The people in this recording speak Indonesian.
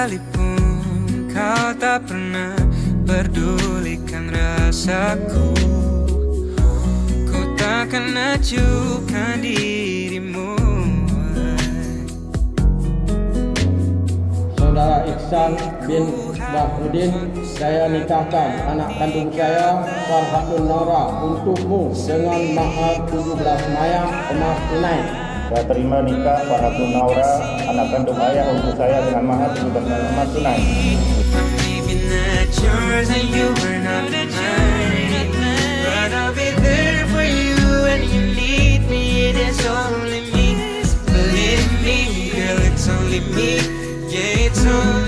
Sekalipun kau tak pernah pedulikan rasaku, ku takkan acuhkan dirimu. Saudara Iksan bin Bahudin, saya nikahkan anak kandung saya, Farhatun Naura, untukmu dengan mahar 17 mayang emas tunai. Saya terima nikah Farhatun Naura, anak kandung ayah untuk saya dengan mahar 17 mayang emas tunai. It's only